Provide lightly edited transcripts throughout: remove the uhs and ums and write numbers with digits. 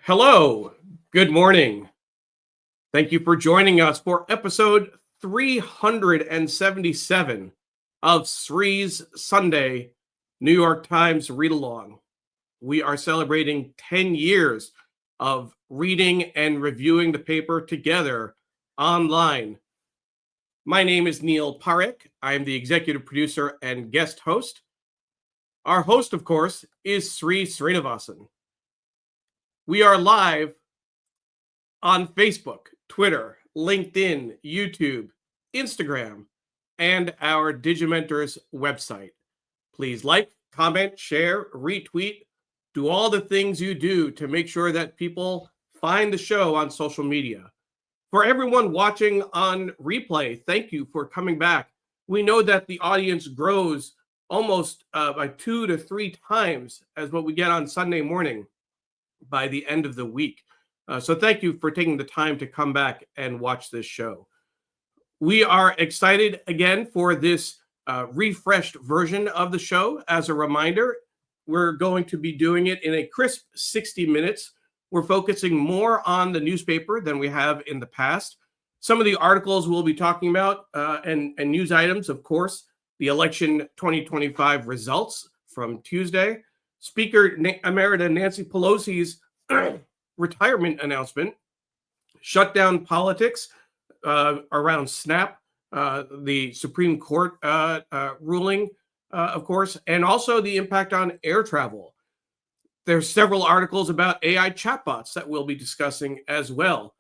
Hello, good morning. Thank you for joining us for episode 377 of Sree's Sunday New York Times Read Along. We are celebrating 10 years of reading and reviewing the paper together online. My name is Neil Parekh. I am the executive producer and guest host. Our host, of course, is Sree Srinivasan. We are live on Facebook, Twitter, LinkedIn, YouTube, Instagram, and our Digimentors website. Please like, comment, share, retweet, do all the things you do to make sure that people find the show on social media. For everyone watching on replay, thank you for coming back. We know that the audience grows almost by 2 to 3 times as what we get on Sunday morning by the end of the week. So thank you for taking the time to come back and watch this show. We are excited again for this refreshed version of the show. As a reminder, we're going to be doing it in a crisp 60 minutes. We're focusing more on the newspaper than we have in the past. Some of the articles we'll be talking about and news items, of course, the election 2025 results from Tuesday, Speaker Emerita Nancy Pelosi's retirement announcement, Shutdown Politics around SNAP, the Supreme Court ruling, of course, and also the impact on air travel. There's several articles about AI chatbots that we'll be discussing as well,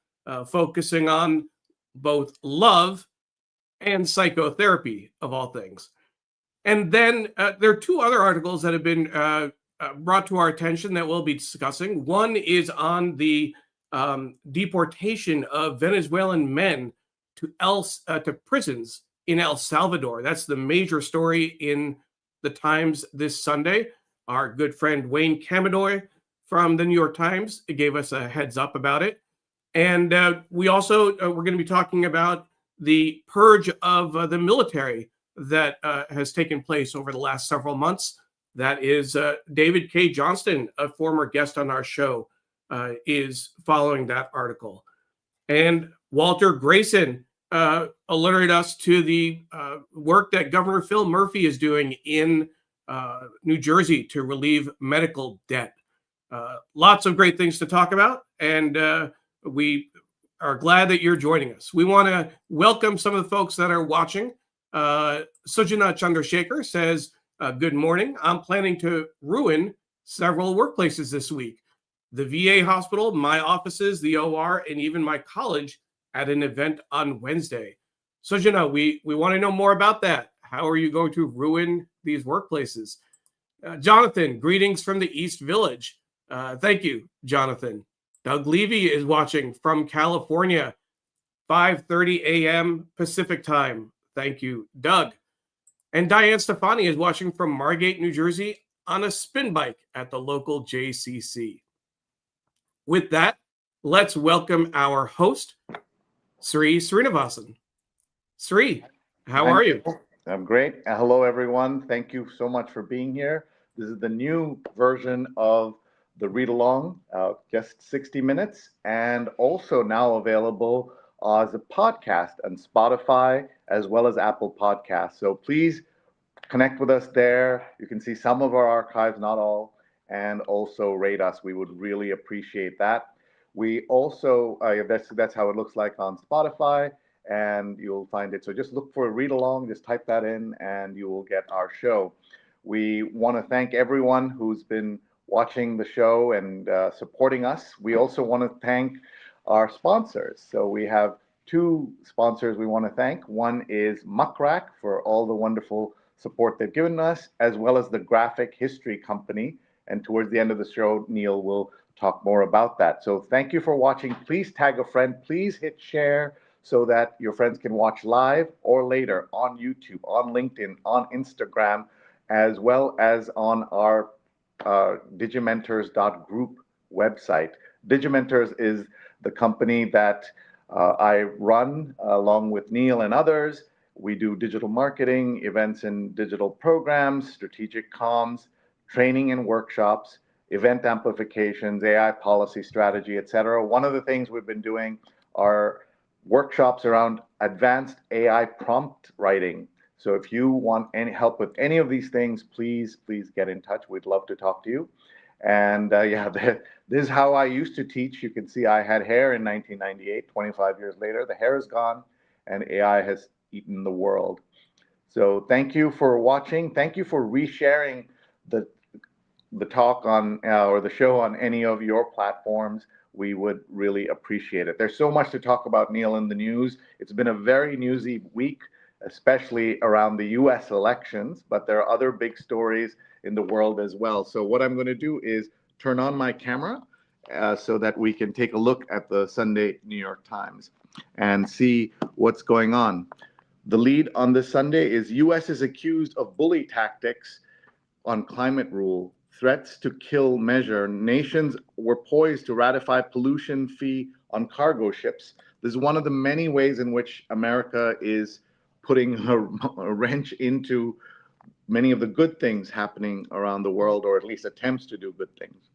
focusing on both love and psychotherapy, of all things. And then there are 2 other articles that have been brought to our attention that we'll be discussing. One is on the deportation of Venezuelan men to prisons in El Salvador. That's the major story in the Times this Sunday. Our good friend Wayne Camadoy from the New York Times gave us a heads up about it. And we also, we're going to be talking about the purge of the military that has taken place over the last several months. That is David K. Johnston, a former guest on our show, is following that article. And Walter Grayson alerted us to the work that Governor Phil Murphy is doing in New Jersey to relieve medical debt. Lots of great things to talk about, and we are glad that you're joining us. We want to welcome some of the folks that are watching. Sujana Chandrasekhar says, good morning. I'm planning to ruin several workplaces this week. The VA hospital, my offices, the OR, and even my college at an event on Wednesday. Sujana, we want to know more about that. How are you going to ruin these workplaces? Jonathan, greetings from the East Village. Thank you, Jonathan. Doug Levy is watching from California, 5:30 a.m. Pacific time. Thank you, Doug. And Diane Stefani is watching from Margate, New Jersey on a spin bike at the local JCC. With that, let's welcome our host, Sree Srinivasan. Sree, how are you? I'm great. Hello, everyone. Thank you so much for being here. This is the new version of the Read Along, just 60 minutes, and also now available as a podcast on Spotify as well as Apple Podcasts. So please connect with us there. You can see some of our archives, not all, and also rate us. We would really appreciate that. We also, that's how it looks like on Spotify, and you'll find it. So just look for Read Along, just type that in, and you will get our show. We want to thank everyone who's been watching the show and supporting us. We also want to thank our sponsors. So we have 2 sponsors we want to thank. One is Muckrack for all the wonderful support they've given us, as well as the Graphic History Company. And towards the end of the show, Neil will talk more about that. So thank you for watching. Please tag a friend. Please hit share so that your friends can watch live or later on YouTube, on LinkedIn, on Instagram, as well as on our digimentors.group website. Digimentors is the company that I run along with Neil and others. We do digital marketing, events and digital programs, strategic comms, training and workshops. event amplifications, AI policy strategy, etc. One of the things we've been doing are workshops around advanced AI prompt writing. So if you want any help with any of these things, please get in touch. We'd love to talk to you. And yeah, this is how I used to teach. You can see I had hair in 1998, 25 years later. The hair is gone and AI has eaten the world. So thank you for watching. Thank you for resharing the talk on or the show on any of your platforms. We would really appreciate it. There's so much to talk about, Neil, in the news. It's been a very newsy week, especially around the US elections, but there are other big stories in the world as well. So what I'm going to do is turn on my camera so that we can take a look at the Sunday New York Times and see what's going on. The lead on this Sunday is US is accused of bully tactics on climate rule. Threats to kill measure. Nations were poised to ratify pollution fee on cargo ships. This is one of the many ways in which America is putting a wrench into many of the good things happening around the world, or at least attempts to do good things.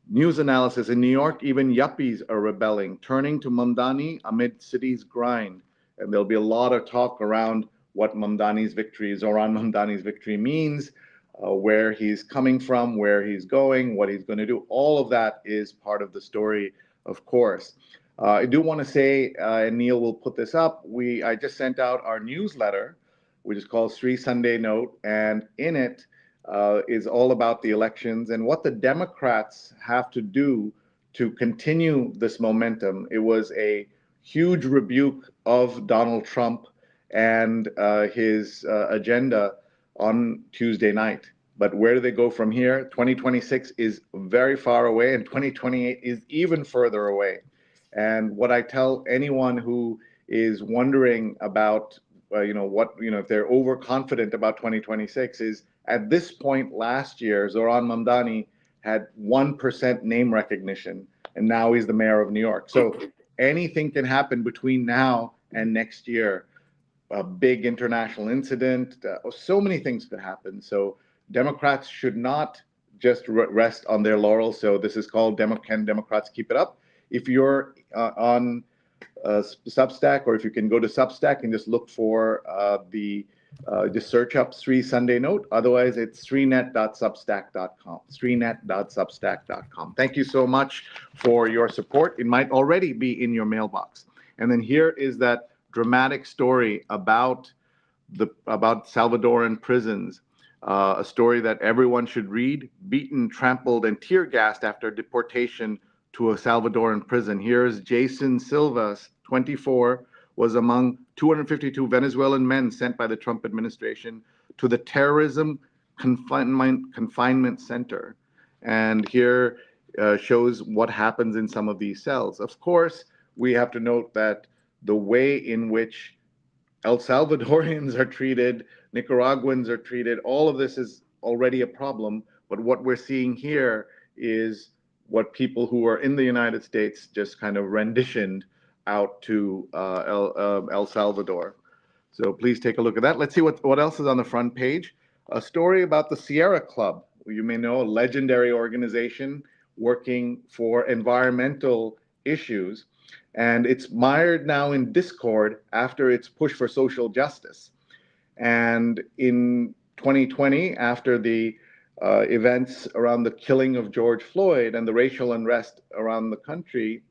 News analysis. In New York, even yuppies are rebelling, turning to Mamdani amid city's grind. And there'll be a lot of talk around what Mamdani's victory, Zohran Mamdani's victory means, where he's coming from, where he's going, what he's going to do. All of that is part of the story, of course. I do want to say, and Neil will put this up, I just sent out our newsletter, which is called Sree Sunday Note, and in it is all about the elections and what the Democrats have to do to continue this momentum. It was a huge rebuke of Donald Trump and his agenda on Tuesday night. But where do they go from here? 2026 is very far away, and 2028 is even further away. And what I tell anyone who is wondering about, if they're overconfident about 2026 is, at this point last year, Zohran Mamdani had 1% name recognition, and now he's the mayor of New York. So anything can happen between now and next year. A big international incident, so many things could happen. So Democrats should not just rest on their laurels. So this is called Can Democrats Keep It Up? If you're on Substack, or if you can go to Substack and just look for just search up Sree Sunday Note. Otherwise, it's sreenet.substack.com. Sreenet.substack.com. Thank you so much for your support. It might already be in your mailbox. And then here is that dramatic story about Salvadoran prisons, a story that everyone should read. Beaten, trampled, and tear gassed after deportation to a Salvadoran prison. Here's Jason Silva, 24, was among 252 Venezuelan men sent by the Trump administration to the terrorism confinement center. And here shows what happens in some of these cells. Of course, we have to note that the way in which El Salvadorians are treated, Nicaraguans are treated, all of this is already a problem. But what we're seeing here is what people who are in the United States just kind of renditioned out to El Salvador. So please take a look at that. Let's see what else is on the front page. A story about the Sierra Club. You may know, a legendary organization working for environmental issues. And it's mired now in discord after its push for social justice. And in 2020, after the events around the killing of George Floyd and the racial unrest around the country,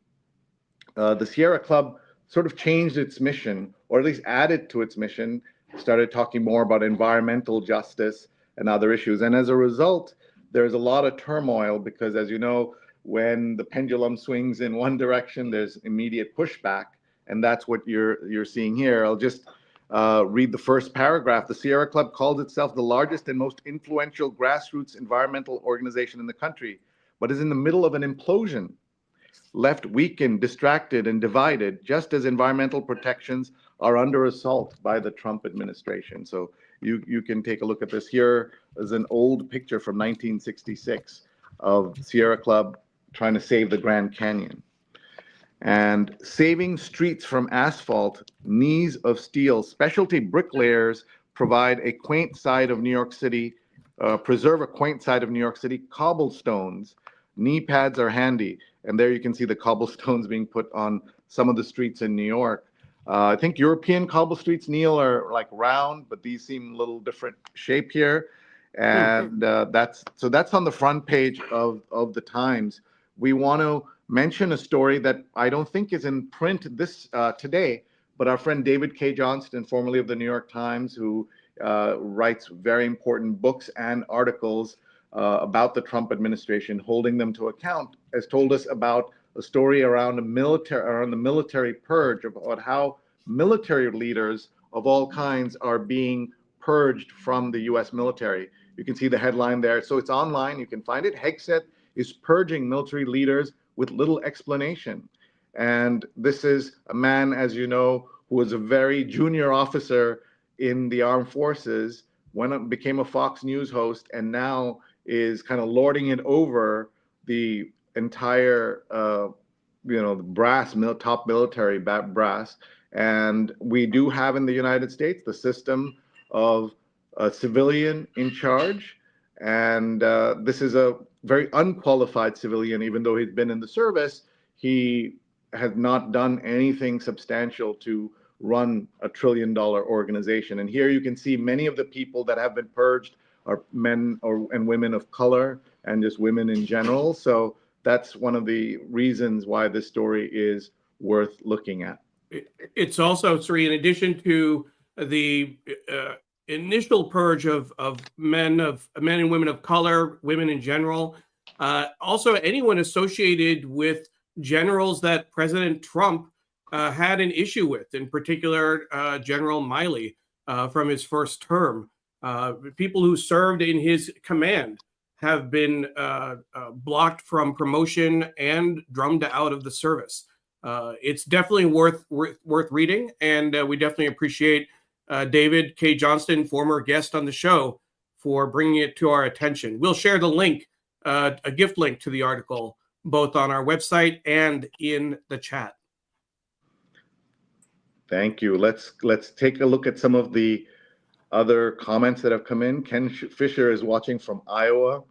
the Sierra Club sort of changed its mission, or at least added to its mission, started talking more about environmental justice and other issues. And as a result, there's a lot of turmoil because, as you know, when the pendulum swings in one direction, there's immediate pushback, and that's what you're seeing here. I'll just read the first paragraph. The Sierra Club calls itself the largest and most influential grassroots environmental organization in the country, but is in the middle of an implosion. Left weakened, distracted, and divided, just as environmental protections are under assault by the Trump administration. So you can take a look at this. Here is an old picture from 1966 of Sierra Club trying to save the Grand Canyon. And saving streets from asphalt, knees of steel. Specialty bricklayers provide a quaint side of New York City preserve a quaint side of New York City, cobblestones. Knee pads are handy. And there you can see the cobblestones being put on some of the streets in New York. I think European cobble streets, Neil, are like round, but these seem a little different shape here. And that's on the front page of the Times. We want to mention a story that I don't think is in print this today, but our friend David K. Johnston, formerly of the New York Times, who writes very important books and articles about the Trump administration, holding them to account, has told us about a story around the military purge, about how military leaders of all kinds are being purged from the U.S. military. You can see the headline there. So it's online. You can find it. Hegseth is purging military leaders with little explanation. And this is a man, as you know, who was a very junior officer in the armed forces, became a Fox News host, and now is kind of lording it over the entire, top military brass. And we do have in the United States the system of a civilian in charge. And this is a very unqualified civilian, even though he's been in the service. He has not done anything substantial to run a $1 trillion organization. And here you can see many of the people that have been purged are men and women of color and just women in general. So that's one of the reasons why this story is worth looking at. It's also, Sree, in addition to the initial purge of men and women of color, women in general, also anyone associated with generals that President Trump had an issue with, in particular General Miley from his first term. People who served in his command have been blocked from promotion and drummed out of the service. It's definitely worth reading, and we definitely appreciate David K. Johnston, former guest on the show, for bringing it to our attention. We'll share the link, a gift link to the article, both on our website and in the chat. Thank you. Let's take a look at some of the other comments that have come in. Ken Fisher is watching from Iowa.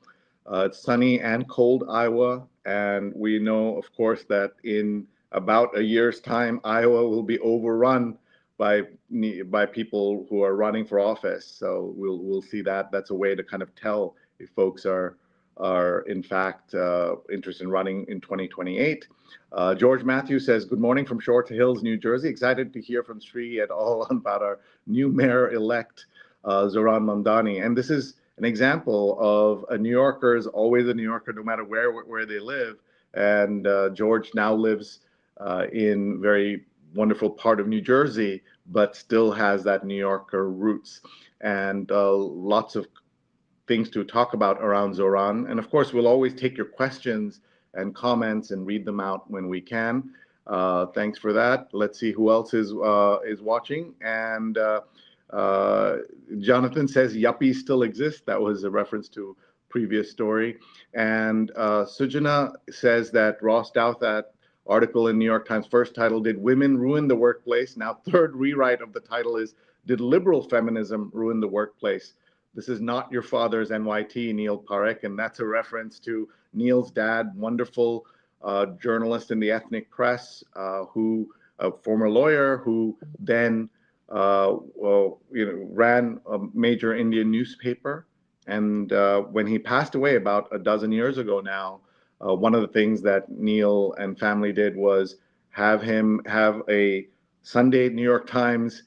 It's sunny and cold Iowa, and we know, of course, that in about a year's time, Iowa will be overrun by people who are running for office. So we'll see that. That's a way to kind of tell if folks are in fact interested in running in 2028. George Matthews says, good morning from Shore to Hills, New Jersey. Excited to hear from Sree et al. About our new mayor-elect, Zohran Mamdani. And this is an example of a New Yorker is always a New Yorker, no matter where they live. And George now lives in very wonderful part of New Jersey, but still has that New Yorker roots. And lots of things to talk about around Zohran. And of course, we'll always take your questions and comments and read them out when we can. Thanks for that. Let's see who else is watching. And Jonathan says yuppies still exist. That was a reference to previous story. And Sujana says that Ross Douthat article in New York Times, first title, Did Women Ruin the Workplace? Now third rewrite of the title is, Did Liberal Feminism Ruin the Workplace? This is not your father's NYT, Neil Parekh, and that's a reference to Neil's dad, wonderful journalist in the ethnic press, who a former lawyer who then ran a major Indian newspaper. And when he passed away about a dozen years ago now, one of the things that Neil and family did was have him have a Sunday New York Times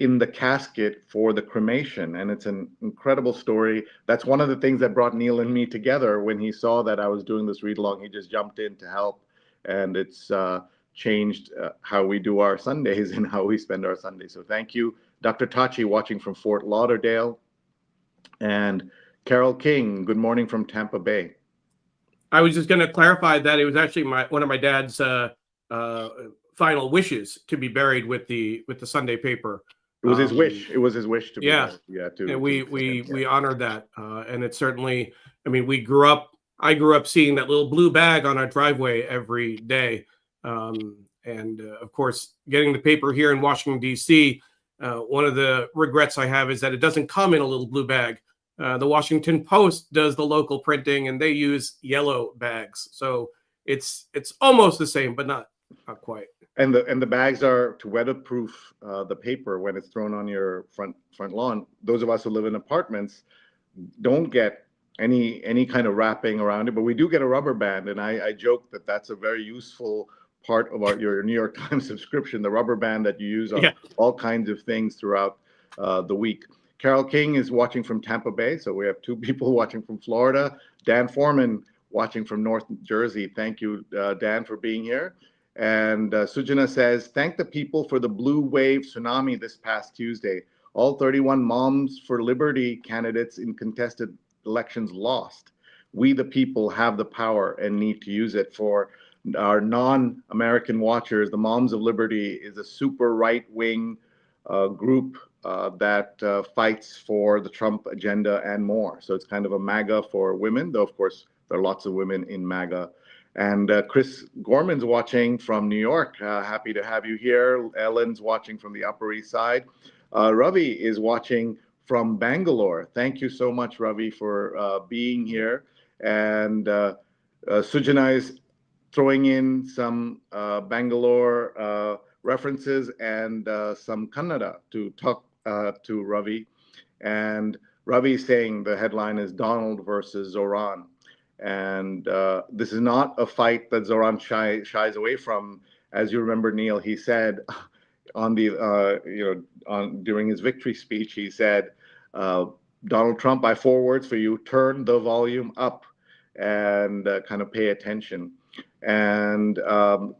in the casket for the cremation. And it's an incredible story. That's one of the things that brought Neil and me together. When he saw that I was doing this read along, he just jumped in to help. And it's changed how we do our Sundays and how we spend our Sundays. So thank you. Dr. Tachi watching from Fort Lauderdale. And Carol King, good morning from Tampa Bay. I was just going to clarify that it was actually one of my dad's final wishes to be buried with the Sunday paper. It was his wish. It was his wish to be buried. And we honored that, and it certainly. I mean, I grew up seeing that little blue bag on our driveway every day, and of course, getting the paper here in Washington D.C. One of the regrets I have is that it doesn't come in a little blue bag. The Washington Post does the local printing, and they use yellow bags. So it's almost the same, but not quite. And the bags are to weatherproof the paper when it's thrown on your front lawn. Those of us who live in apartments don't get any kind of wrapping around it, but we do get a rubber band, and I joke that that's a very useful part of your New York Times subscription, the rubber band that you use on all kinds of things throughout the week. Carol King is watching from Tampa Bay, so we have two people watching from Florida. Dan Foreman watching from North Jersey. Thank you, Dan, for being here. And Sujana says, thank the people for the blue wave tsunami this past Tuesday. All 31 Moms for Liberty candidates in contested elections lost. We, the people, have the power and need to use it. For our non-American watchers, the Moms of Liberty is a super right-wing group that fights for the Trump agenda and more. So it's kind of a MAGA for women, though, of course, there are lots of women in MAGA. And Chris Gorman's watching from New York. Happy to have you here. Ellen's watching from the Upper East Side. Ravi is watching from Bangalore. Thank you so much, Ravi, for being here. And Sujana is throwing in some Bangalore references and some Kannada to talk to Ravi. And Ravi is saying the headline is Donald versus Zoran. And this is not a fight that Zoran shies away from. As you remember, Neil, he said on the during his victory speech, he said, Donald Trump, I 4 words for you: turn the volume up and kind of pay attention. And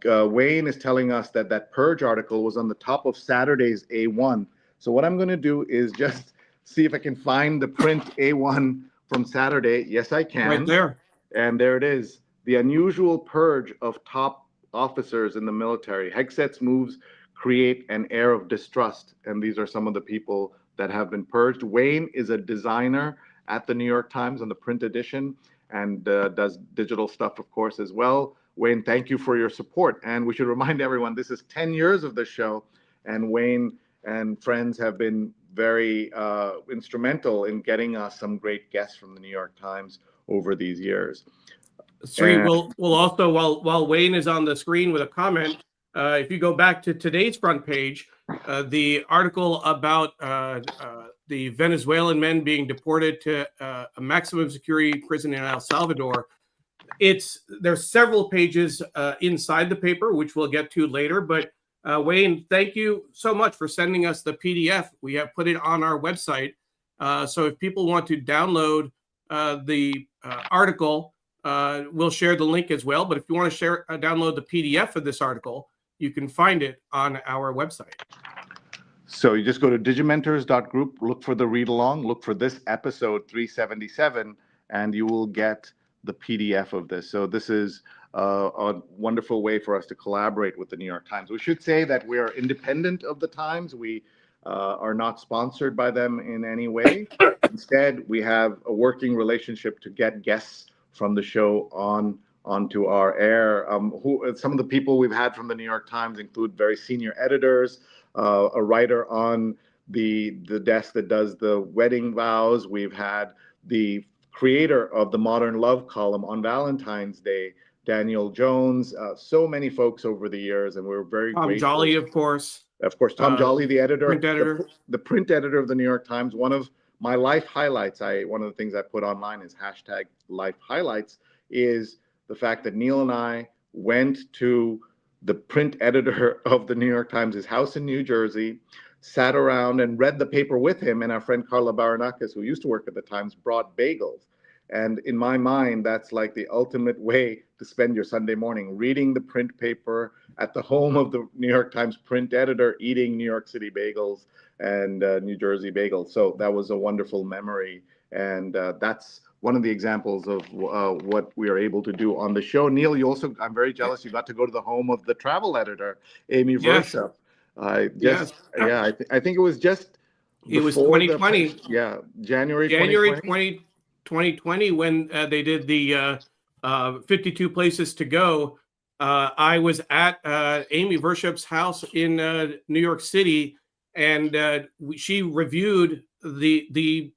Wayne is telling us that Purge article was on the top of Saturday's A1. So what I'm going to do is just see if I can find the print A1 from Saturday. Yes, I can. Right there. And there it is. The unusual purge of top officers in the military. Hegseth's moves create an air of distrust. And these are some of the people that have been purged. Wayne is a designer at the New York Times on the print edition and does digital stuff, of course, as well. Wayne, thank you for your support. And we should remind everyone, this is 10 years of the show. And Wayne and friends have been very instrumental in getting us some great guests from the New York Times over these years. Sree, we'll also, while Wayne is on the screen with a comment, if you go back to today's front page, the article about the Venezuelan men being deported to a maximum security prison in El Salvador, there's several pages inside the paper, which we'll get to later. But Wayne, thank you so much for sending us the PDF. We have put it on our website. So if people want to download the article, we'll share the link as well. But if you want to download the PDF of this article, you can find it on our website. So you just go to digimentors.group, look for the read along, look for this episode 377, and you will get the PDF of this. So this is a wonderful way for us to collaborate with the New York Times. We should say that we are independent of the Times. We are not sponsored by them in any way. Instead, we have a working relationship to get guests from the show onto our air. Some of the people we've had from the New York Times include very senior editors, a writer on the desk that does the wedding vows. We've had the creator of the Modern Love column on Valentine's Day, Daniel Jones, so many folks over the years, and we're very Tom grateful. Jolly, of course. Of course, Tom Jolly, the editor, print editor. The print editor of the New York Times. One of my life highlights, one of the things I put online is #life highlights, is the fact that Neil and I went to the print editor of the New York Times, his house in New Jersey, sat around and read the paper with him, and our friend Carla Baranakis, who used to work at the Times, brought bagels. And in my mind, that's like the ultimate way to spend your Sunday morning, reading the print paper at the home of the New York Times print editor, eating New York City bagels and New Jersey bagels. So that was a wonderful memory. And that's one of the examples of what we are able to do on the show. Neil, I'm very jealous you got to go to the home of the travel editor, Amy Versa. Yes. I think it was just it was 2020. January 2020 when they did the 52 places to go. I was at Amy Vershup's house in New York City, and she reviewed the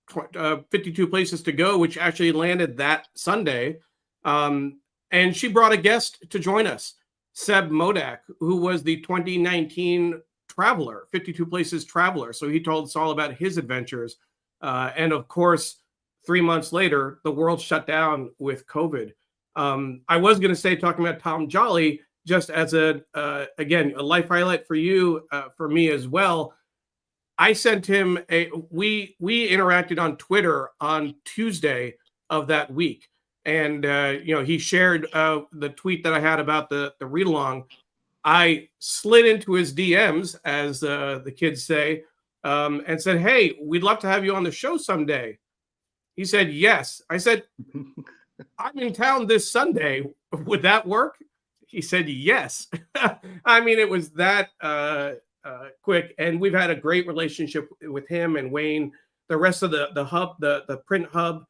52 Places to Go, which actually landed that Sunday. And she brought a guest to join us, Seb Modak, who was the 2019 Traveler, 52 Places Traveler. So he told us all about his adventures. And of course, 3 months later, the world shut down with COVID. I was going to say, talking about Tom Jolly, just as again, a life highlight for you, for me as well. I sent him we interacted on Twitter on Tuesday of that week. And, he shared the tweet that I had about the read along. I slid into his DMs, as the kids say, and said, "Hey, we'd love to have you on the show someday." He said, "Yes." I said, "I'm in town this Sunday. Would that work?" He said, "Yes." I mean, it was that quick. And we've had a great relationship with him and Wayne, the rest of the hub, the print hub.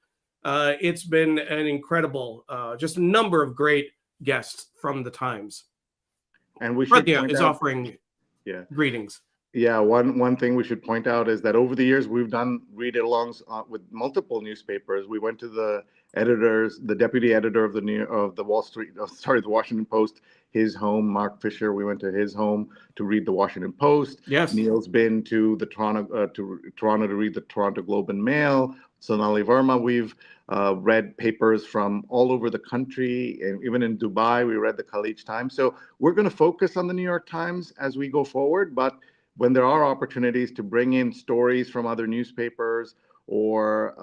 It's been an incredible, just a number of great guests from the Times. And we should is offering greetings. Yeah, one thing we should point out is that over the years we've done read-alongs with multiple newspapers. We went to the deputy editor of the Washington Post, his home, Mark Fisher. We went to his home to read the Washington Post. Yes. Neil's been to the Toronto to read the Toronto Globe and Mail. Sonali Verma, we've read papers from all over the country, and even in Dubai, we read the Khaleej Times. So we're going to focus on the New York Times as we go forward, but when there are opportunities to bring in stories from other newspapers or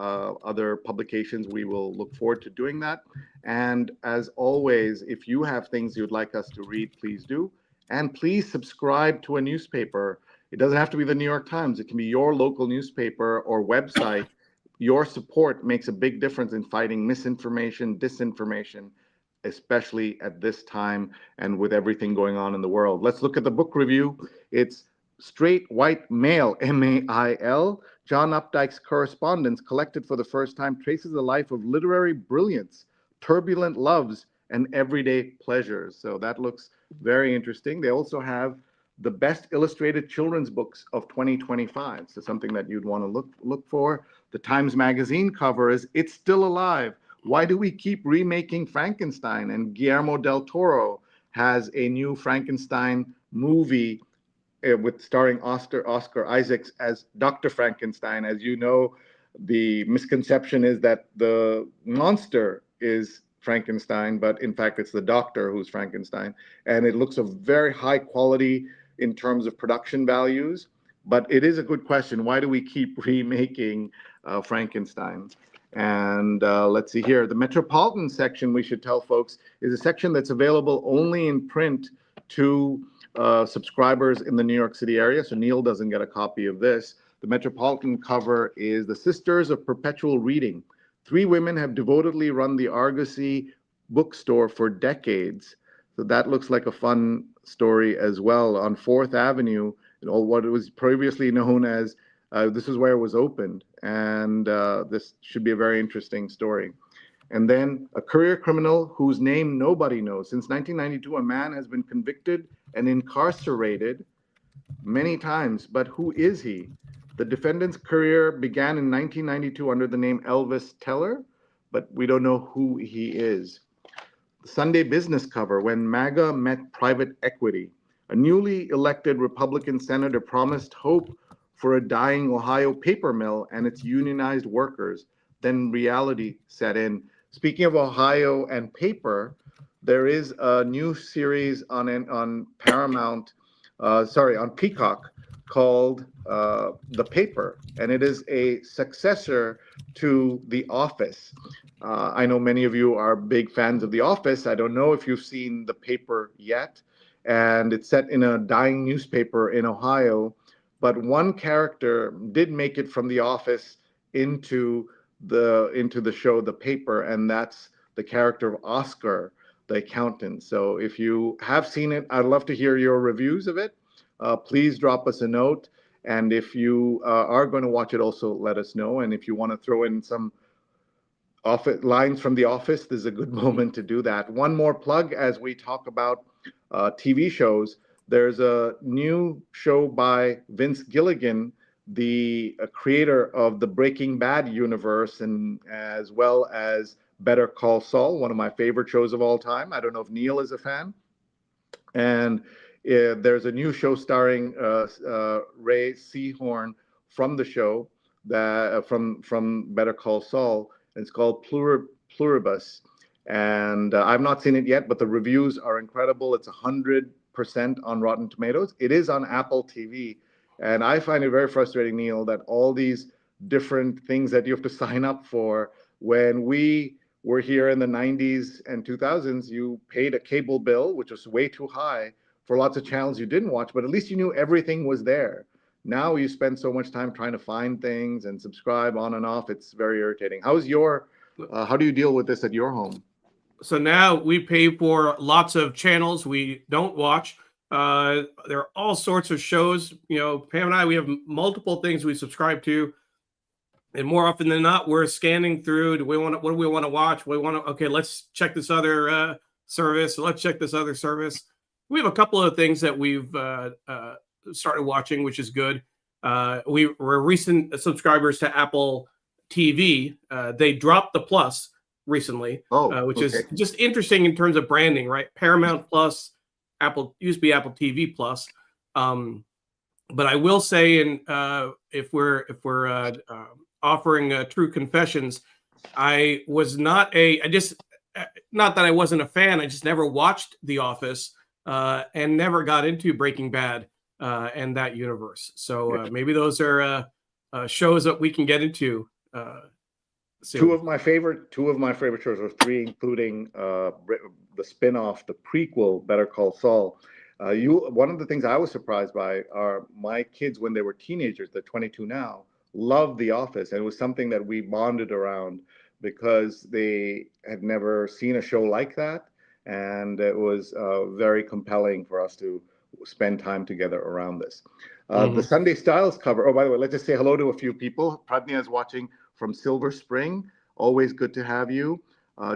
other publications, we will look forward to doing that. And as always, if you have things you'd like us to read, please do. And please subscribe to a newspaper. It doesn't have to be the New York Times. It can be your local newspaper or website. Your support makes a big difference in fighting misinformation, disinformation, especially at this time and with everything going on in the world. Let's look at the book review. It's Straight White Male, M-A-I-L. John Updike's correspondence, collected for the first time, traces the life of literary brilliance, turbulent loves, and everyday pleasures. So that looks very interesting. They also have the best illustrated children's books of 2025. So something that you'd want to look for. The Times Magazine cover is It's Still Alive. Why do we keep remaking Frankenstein? And Guillermo del Toro has a new Frankenstein movie with starring Oscar Isaacs as Dr. Frankenstein. As you know, the misconception is that the monster is Frankenstein, but in fact, it's the doctor who's Frankenstein. And it looks of very high quality in terms of production values. But it is a good question. Why do we keep remaking Frankenstein? And let's see here. The Metropolitan section, we should tell folks, is a section that's available only in print to subscribers in the New York City area, so Neil doesn't get a copy of this. The Metropolitan cover is The Sisters of Perpetual Reading. 3 women have devotedly run the Argosy bookstore for decades. So that looks like a fun story as well. On 4th Avenue, what it was previously known as, this is where it was opened. And this should be a very interesting story. And then a career criminal whose name nobody knows. Since 1992, a man has been convicted and incarcerated many times, but who is he? The defendant's career began in 1992 under the name Elvis Teller, but we don't know who he is. The Sunday Business cover, When MAGA Met Private Equity. A newly elected Republican senator promised hope for a dying Ohio paper mill and its unionized workers. Then reality set in. Speaking of Ohio and paper, there is a new series on Paramount, on Peacock, called The Paper, and it is a successor to The Office. I know many of you are big fans of The Office. I don't know if you've seen The Paper yet, and it's set in a dying newspaper in Ohio, but one character did make it from The Office into the show The Paper, and that's the character of Oscar, the accountant. So if you have seen it, I'd love to hear your reviews of it. Please drop us a note, and if you are going to watch it, also let us know. And if you want to throw in some lines from The Office, this is a good moment to do that. One more plug as we talk about TV shows. There's a new show by Vince Gilligan the creator of the Breaking Bad universe, and as well as Better Call Saul, one of my favorite shows of all time. I don't know if Neil is a fan. And there's a new show starring Ray Seahorn from the show, that from Better Call Saul. And it's called Pluribus. And I've not seen it yet, but the reviews are incredible. It's 100% on Rotten Tomatoes. It is on Apple TV. And I find it very frustrating, Neil, that all these different things that you have to sign up for, when we were here in the 90s and 2000s, you paid a cable bill, which was way too high for lots of channels you didn't watch, but at least you knew everything was there. Now you spend so much time trying to find things and subscribe on and off. It's very irritating. How do you deal with this at your home? So now we pay for lots of channels we don't watch. There are all sorts of shows. You know, Pam and I, we have multiple things we subscribe to. And more often than not, we're scanning through. What do we want to watch? Okay, let's check this other service. Let's check this other service. We have a couple of things that we've started watching, which is good. We're recent subscribers to Apple TV. They dropped the Plus recently, which is just interesting in terms of branding, right? Paramount Plus, Apple used to be Apple TV Plus. But I will say, if we're offering true confessions, I was not not that I wasn't a fan. I just never watched The Office and never got into Breaking Bad and that universe. So maybe those are shows that we can get into. Two of my favorite shows, or three, including the spin-off, the prequel, Better Call Saul. One of the things I was surprised by are my kids, when they were teenagers, they're 22 now, loved The Office. And it was something that we bonded around because they had never seen a show like that. And it was very compelling for us to spend time together around this. The Sunday Styles cover. Oh, by the way, let's just say hello to a few people. Pradnya is watching from Silver Spring. Always good to have you.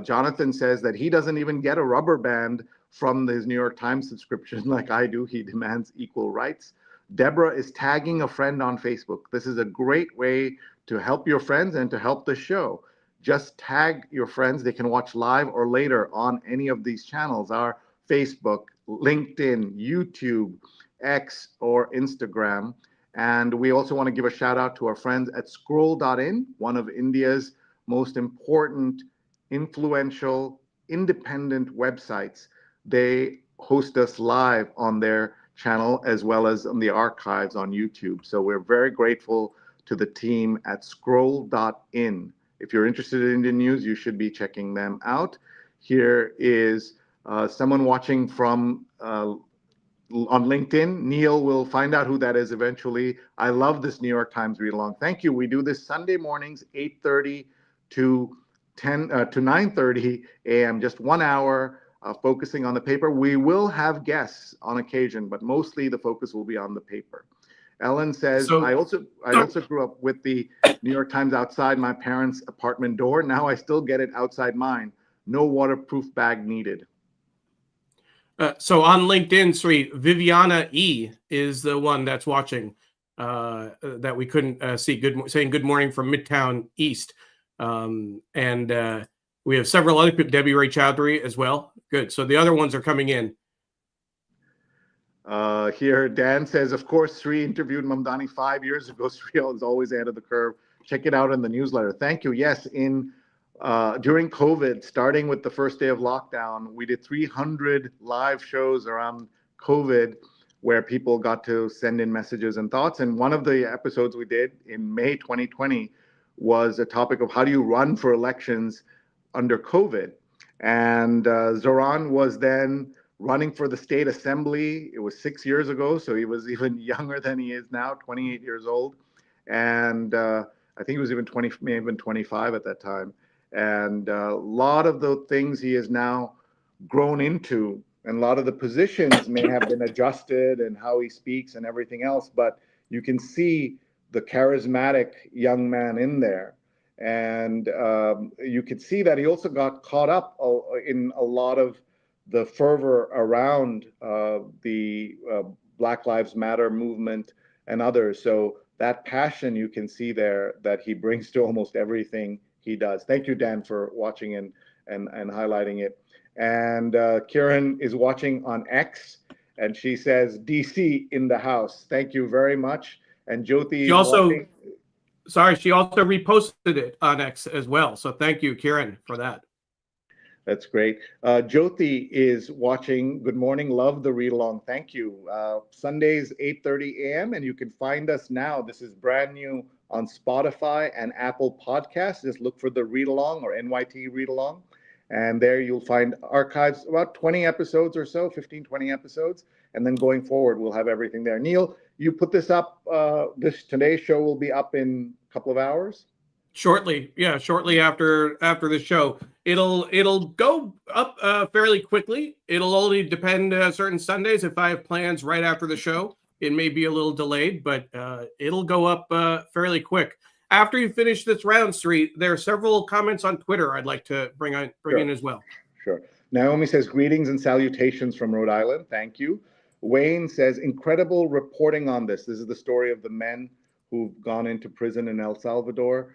Jonathan says that he doesn't even get a rubber band from his New York Times subscription like I do. He demands equal rights. Deborah is tagging a friend on Facebook. This is a great way to help your friends and to help the show. Just tag your friends. They can watch live or later on any of these channels, our Facebook, LinkedIn, YouTube, X, or Instagram. And we also want to give a shout out to our friends at scroll.in, one of India's most important, influential, independent websites. They host us live on their channel as well as on the archives on YouTube. So we're very grateful to the team at scroll.in. If you're interested in Indian news, you should be checking them out. Here is someone watching from on LinkedIn. Neil will find out who that is eventually. I love this New York Times read along. Thank you. We do this Sunday mornings, 8:30 to 9:30 a.m. Just 1 hour. Focusing on the paper. We will have guests on occasion, but mostly the focus will be on the paper. Ellen says, I also grew up with the New York Times outside my parents' apartment door. Now I still get it outside mine. No waterproof bag needed. So on LinkedIn, Sree, Viviana E is the one that's watching that we couldn't see. Saying good morning from Midtown East. We have several other people, Debbie Ray Chowdhury as well. Good. So the other ones are coming in. Here, Dan says, of course, Sree interviewed Mamdani 5 years ago. Sree is always ahead of the curve. Check it out in the newsletter. Thank you. Yes, during COVID, starting with the first day of lockdown, we did 300 live shows around COVID where people got to send in messages and thoughts. And one of the episodes we did in May 2020 was a topic of how do you run for elections under COVID. And Zoran was then running for the state assembly. It was 6 years ago, so he was even younger than he is now, 28 years old. And I think he was even 20, may have been 25 at that time. And a lot of the things he has now grown into, and a lot of the positions may have been adjusted and how he speaks and everything else, but you can see the charismatic young man in there. And you could see that he also got caught up in a lot of the fervor around the Black Lives Matter movement and others. So that passion you can see there that he brings to almost everything he does. Thank you, Dan, for watching and highlighting it. And Kiran is watching on X, and she says, DC in the house. Thank you very much. And Jyoti She is also, watching. she also reposted it on X as well. So thank you, Kiran, for that. That's great. Jyoti is watching. Good morning. Love the read along. Thank you. Sundays, 8:30 a.m. And you can find us now. This is brand new on Spotify and Apple Podcasts. Just look for the read along or NYT read along. And there you'll find archives, about 20 episodes or so, 15, 20 episodes. And then going forward, we'll have everything there. Neil, you put this up. Today's show will be up in a couple of hours. Shortly after the show. It'll go up fairly quickly. It'll only depend certain Sundays. If I have plans right after the show, it may be a little delayed, but it'll go up fairly quick. After you finish this round, Sree, there are several comments on Twitter I'd like to bring in as well. Sure. Naomi says, greetings and salutations from Rhode Island. Thank you. Wayne says, incredible reporting on this. This is the story of the men who've gone into prison in El Salvador.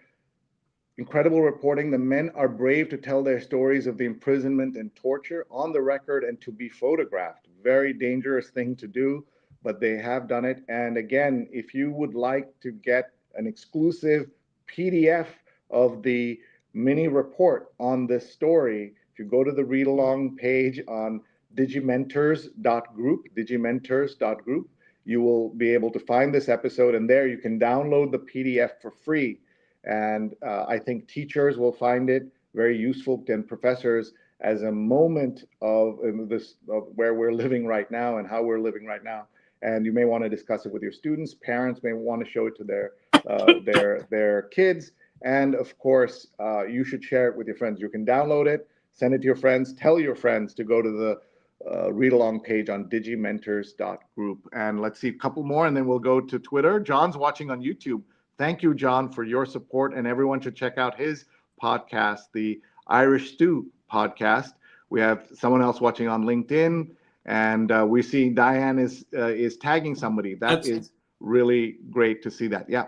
Incredible reporting. The men are brave to tell their stories of the imprisonment and torture on the record and to be photographed. Very dangerous thing to do, but they have done it. And again, if you would like to get an exclusive PDF of the mini report on this story, if you go to the read along page on digimentors.group, you will be able to find this episode, and there you can download the PDF for free. And I think teachers will find it very useful, and professors, as a moment of where we're living right now and how we're living right now. And you may want to discuss it with your students. Parents may want to show it to their kids. And of course, you should share it with your friends. You can download it, send it to your friends, tell your friends to go to the read along page on digimentors.group. And let's see a couple more, and then we'll go to Twitter. John's watching on YouTube. Thank you, John, for your support, and everyone should check out his podcast, the Irish Stew podcast. We have someone else watching on LinkedIn, and we see Diane is tagging somebody. That's really great to see that. Yeah.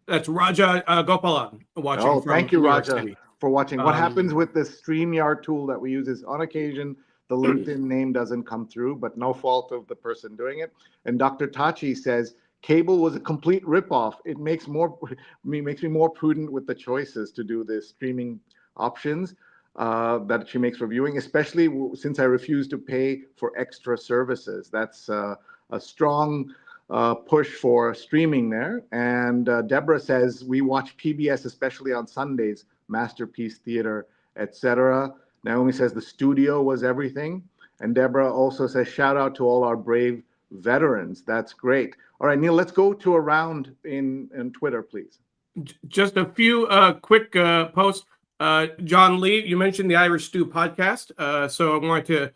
That's Raja Gopalan watching. Oh, from thank you, New York Raja, City. for watching. What happens with this StreamYard tool that we use is on occasion the LinkedIn name doesn't come through, but no fault of the person doing it. And Dr. Tachi says, cable was a complete ripoff. It makes me more prudent with the choices to do the streaming options that she makes for viewing, especially since I refuse to pay for extra services. That's a strong push for streaming there. And Deborah says, we watch PBS, especially on Sundays, Masterpiece Theater, etc. Naomi says the studio was everything. And Deborah also says, shout out to all our brave veterans. That's great. All right, Neil, let's go to a round in Twitter, please. Just a few quick posts. John Lee, you mentioned the Irish Stew podcast. So I wanted to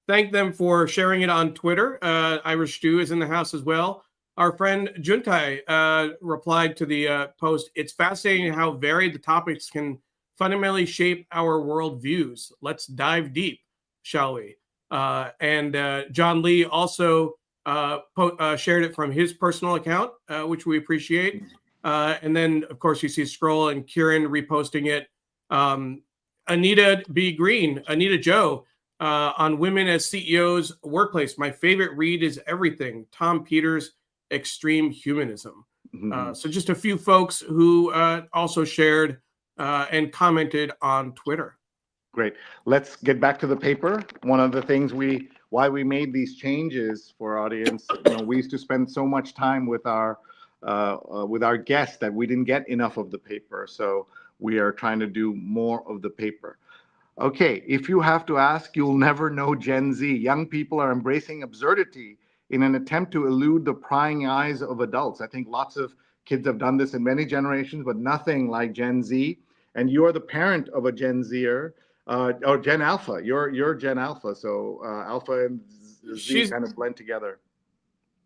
thank them for sharing it on Twitter. Irish Stew is in the house as well. Our friend Juntai replied to the post. It's fascinating how varied the topics can fundamentally shape our worldviews. Let's dive deep, shall we? And John Lee also shared it from his personal account, which we appreciate. And then, of course, you see Scroll and Kieran reposting it. Anita B. Green, Anita Joe, on Women as CEOs Workplace. My favorite read is Everything, Tom Peters' Extreme Humanism. So just a few folks who also shared and commented on Twitter. Great. Let's get back to the paper. One of the things why we made these changes for our audience, we used to spend so much time with our guests that we didn't get enough of the paper. So we are trying to do more of the paper. Okay, if you have to ask, you'll never know Gen Z. Young people are embracing absurdity in an attempt to elude the prying eyes of adults. I think lots of kids have done this in many generations, but nothing like Gen Z. And you are the parent of a Gen Zer. Or Gen Alpha. You're Gen Alpha, so Alpha and Z kind of blend together.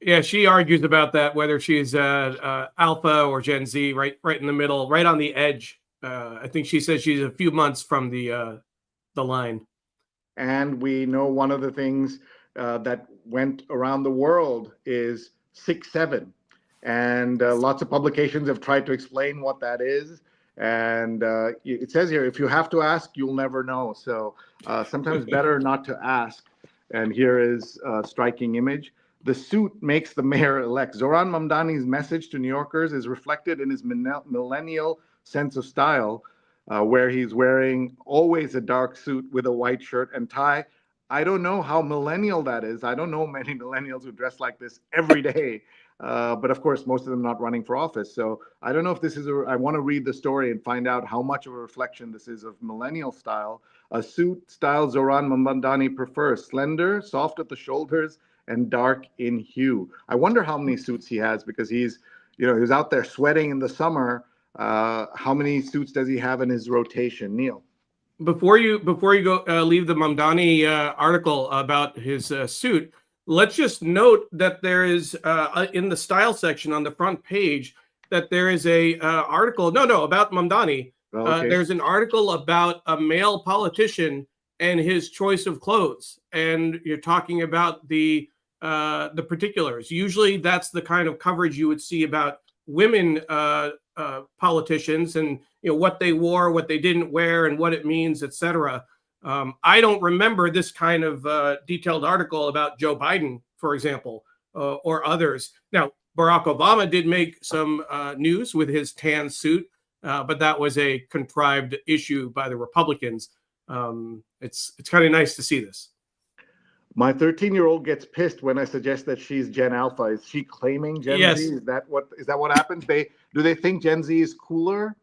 Yeah, she argues about that, whether she's Alpha or Gen Z, right in the middle, right on the edge. I think she says she's a few months from the line. And we know one of the things that went around the world is 6-7. And lots of publications have tried to explain what that is. And it says here, if you have to ask, you'll never know. So sometimes better not to ask. And here is a striking image. The suit makes the mayor-elect. Zoran Mamdani's message to New Yorkers is reflected in his millennial sense of style, where he's wearing always a dark suit with a white shirt and tie. I don't know how millennial that is. I don't know many millennials who dress like this every day. But of course, most of them not running for office. So I don't know if this is I want to read the story and find out how much of a reflection this is of millennial style. A suit style Zoran Mamdani prefers, slender, soft at the shoulders, and dark in hue. I wonder how many suits he has, because he's out there sweating in the summer. How many suits does he have in his rotation, Neil? Before you go leave the Mamdani article about his suit, let's just note that there is in the style section on the front page that there is a article about Mamdani. Okay. There's an article about a male politician and his choice of clothes, and you're talking about the particulars. Usually, that's the kind of coverage you would see about women politicians, and what they wore, what they didn't wear, and what it means, etc. I don't remember this kind of detailed article about Joe Biden, for example, or others. Now, Barack Obama did make some news with his tan suit, but that was a contrived issue by the Republicans. It's kind of nice to see this. My 13-year-old gets pissed when I suggest that she's Gen Alpha. Is she claiming Gen Yes. Z? Is that what happens? Do they think Gen Z is cooler?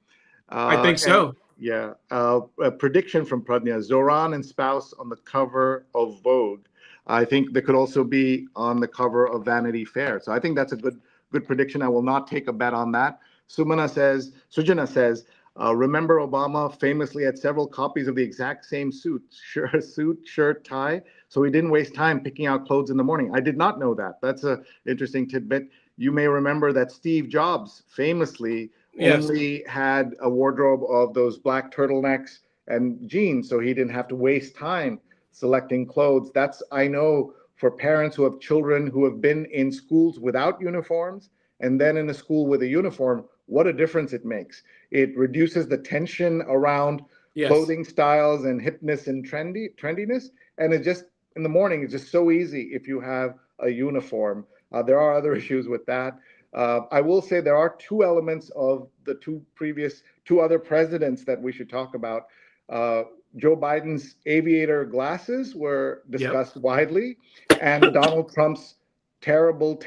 I think so. Yeah. A prediction from Pradnya: Zoran and spouse on the cover of Vogue. I think they could also be on the cover of Vanity Fair. So I think that's a good prediction. I will not take a bet on that. Sujana says, remember Obama famously had several copies of the exact same suit, shirt, tie. So he didn't waste time picking out clothes in the morning. I did not know that. That's an interesting tidbit. You may remember that Steve Jobs famously only had a wardrobe of those black turtlenecks and jeans, so he didn't have to waste time selecting clothes. That's, I know, for parents who have children who have been in schools without uniforms and then in a school with a uniform, what a difference it makes. It reduces the tension around clothing styles and hipness and trendiness. And it just, in the morning, it's just so easy if you have a uniform. There are other issues with that. I will say there are two elements of the two other presidents that we should talk about. Joe Biden's aviator glasses were discussed widely, and Donald Trump's terrible,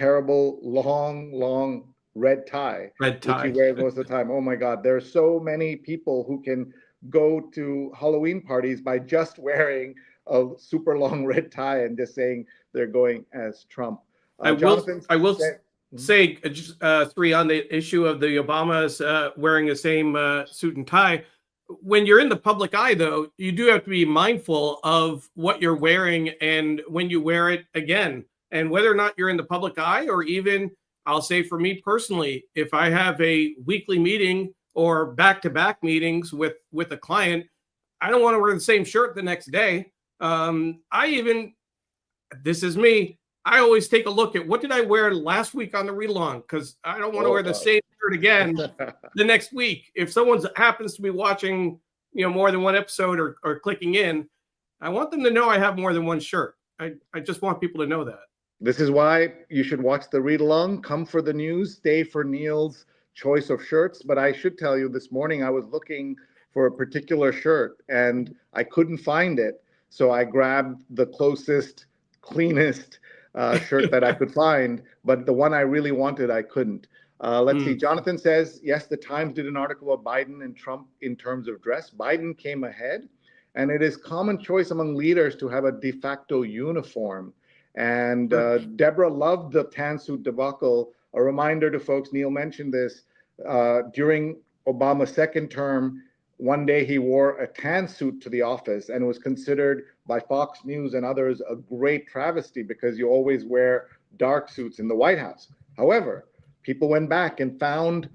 long red tie, which he wears most of the time. Oh my God, there are so many people who can go to Halloween parties by just wearing a super long red tie and just saying they're going as Trump. I will say, Sree, on the issue of the Obamas wearing the same suit and tie. When you're in the public eye, though, you do have to be mindful of what you're wearing and when you wear it again, and whether or not you're in the public eye, or even, I'll say for me personally, if I have a weekly meeting or back-to-back meetings with a client, I don't want to wear the same shirt the next day. This is me. I always take a look at what did I wear last week on the read-along, because I don't want to wear the same shirt again the next week. If someone happens to be watching, more than one episode or clicking in, I want them to know I have more than one shirt. I just want people to know that. This is why you should watch the read-along. Come for the news, stay for Neil's choice of shirts. But I should tell you, this morning I was looking for a particular shirt and I couldn't find it. So I grabbed the closest, cleanest shirt that I could find, but the one I really wanted, I couldn't. Let's see. Jonathan says, yes, the Times did an article of Biden and Trump in terms of dress. Biden came ahead, and it is common choice among leaders to have a de facto uniform. And Deborah loved the tan suit debacle. A reminder to folks, Neil mentioned this, during Obama's second term, one day he wore a tan suit to the office and was considered by Fox News and others a great travesty because you always wear dark suits in the White House. However, people went back and found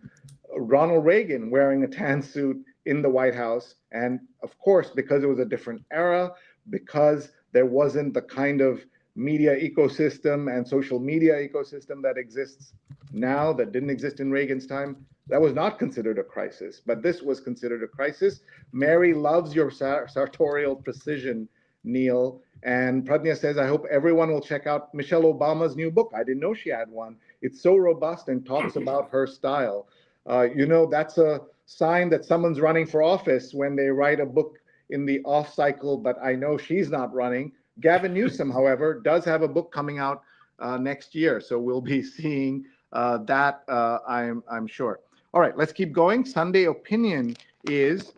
Ronald Reagan wearing a tan suit in the White House. And of course, because it was a different era, because there wasn't the kind of media ecosystem and social media ecosystem that exists now that didn't exist in Reagan's time, that was not considered a crisis, but this was considered a crisis. Mary loves your sartorial precision, Neil. And Pradnya says, I hope everyone will check out Michelle Obama's new book. I didn't know she had one. It's so robust and talks about her style. That's a sign that someone's running for office when they write a book in the off cycle, but I know she's not running. Gavin Newsom, however, does have a book coming out next year. So we'll be seeing that, I'm sure. All right, let's keep going. Sunday opinion is,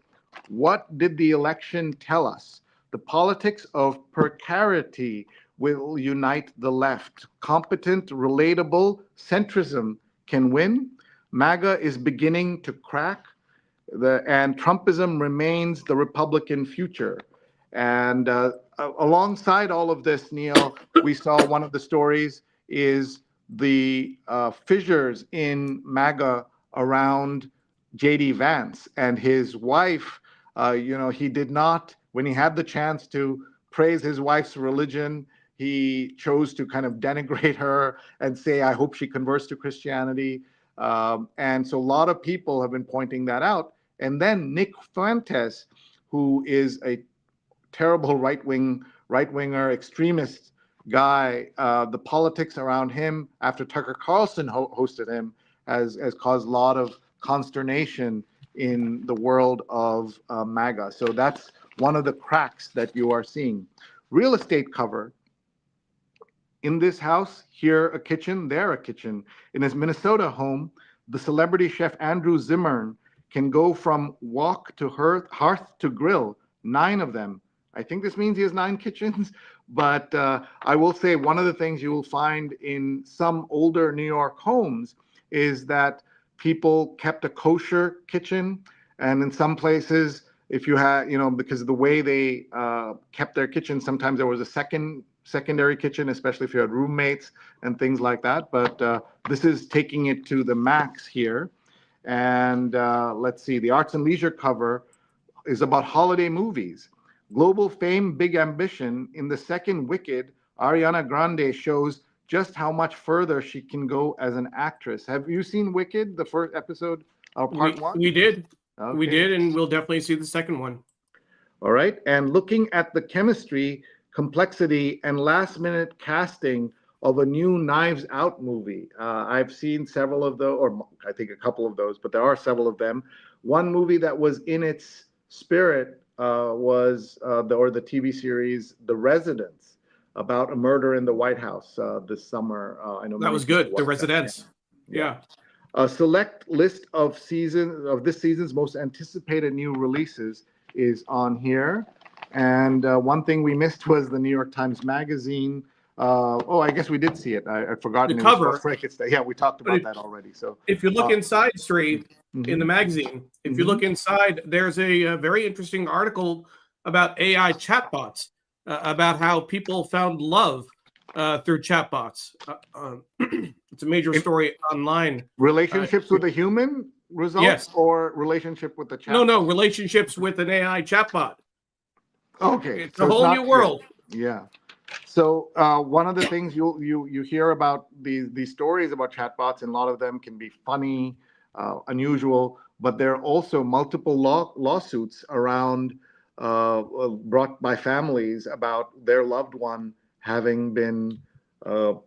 what did the election tell us? The politics of precarity will unite the left. Competent, relatable centrism can win. MAGA is beginning to crack. And Trumpism remains the Republican future. And alongside all of this, Neil, we saw one of the stories is the fissures in MAGA around J.D. Vance and his wife. He did not, when he had the chance to praise his wife's religion, he chose to kind of denigrate her and say, I hope she converts to Christianity. And so a lot of people have been pointing that out. And then Nick Fuentes, who is a terrible right-winger, extremist guy, the politics around him after Tucker Carlson hosted him has caused a lot of consternation in the world of MAGA. So that's one of the cracks that you are seeing. Real estate cover. In this house, here a kitchen, there a kitchen. In his Minnesota home, the celebrity chef Andrew Zimmern can go from wok to hearth to grill, 9 of them. I think this means he has 9 kitchens, but I will say one of the things you will find in some older New York homes is that people kept a kosher kitchen, and in some places, if you had, because of the way they kept their kitchen, sometimes there was a secondary kitchen, especially if you had roommates and things like that. But this is taking it to the max here. And let's see, the Arts and Leisure cover is about holiday movies. Global fame, big ambition. In the second Wicked, Ariana Grande shows just how much further she can go as an actress. Have you seen Wicked, the first episode, part 1? We did. Okay. We did, and we'll definitely see the second one. All right. And looking at the chemistry, complexity, and last-minute casting of a new Knives Out movie. I've seen several of those, or I think a couple of those, but there are several of them. One movie that was in its spirit was the TV series The Residence, about a murder in the White House this summer. I know that was good. The Residence. Yeah. A select list of this season's most anticipated new releases is on here. And one thing we missed was the New York Times Magazine. I guess we did see it. I'd forgotten. The cover. Yeah, we talked about that already. So if you look inside, Sree, in the magazine, if you look inside, there's a very interesting article about AI chatbots, about how people found love through chatbots. It's a major story online. Relationships with a human results, yes, or relationship with the chatbot? No, relationships with an AI chatbot. Okay, it's a whole new world. Yeah. So one of the things you hear about these stories about chatbots, and a lot of them can be funny, unusual, but there are also multiple lawsuits around brought by families about their loved one having been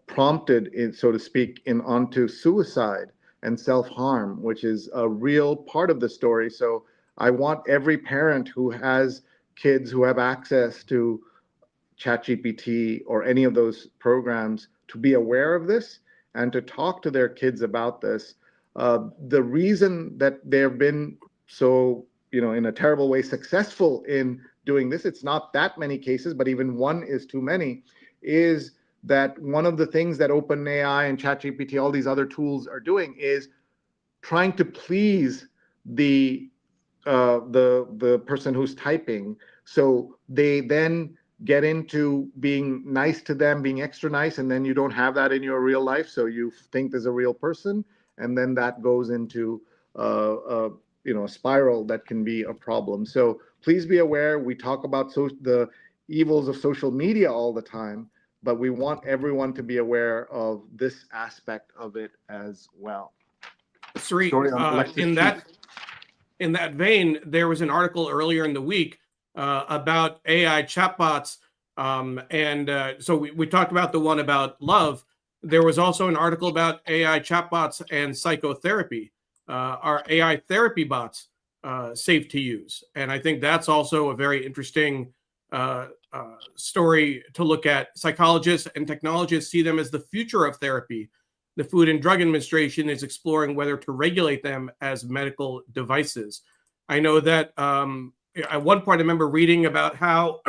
prompted, so to speak, onto suicide and self-harm, which is a real part of the story. So I want every parent who has kids who have access to ChatGPT or any of those programs to be aware of this and to talk to their kids about this. The reason that they've been so, in a terrible way, successful in doing this, it's not that many cases, but even one is too many, is that one of the things that OpenAI and ChatGPT, all these other tools are doing is trying to please the person who's typing. So they then get into being nice to them, being extra nice, and then you don't have that in your real life, so you think there's a real person, and then that goes into a spiral that can be a problem. So please be aware. We talk about the evils of social media all the time, but we want everyone to be aware of this aspect of it as well. Sree, Story on electric in that vein, there was an article earlier in the week about AI chatbots, so we talked about the one about love. There was also an article about AI chatbots and psychotherapy. Are AI therapy bots safe to use? And I think that's also a very interesting story to look at. Psychologists and technologists see them as the future of therapy. The Food and Drug Administration is exploring whether to regulate them as medical devices. I know that at one point I remember reading about how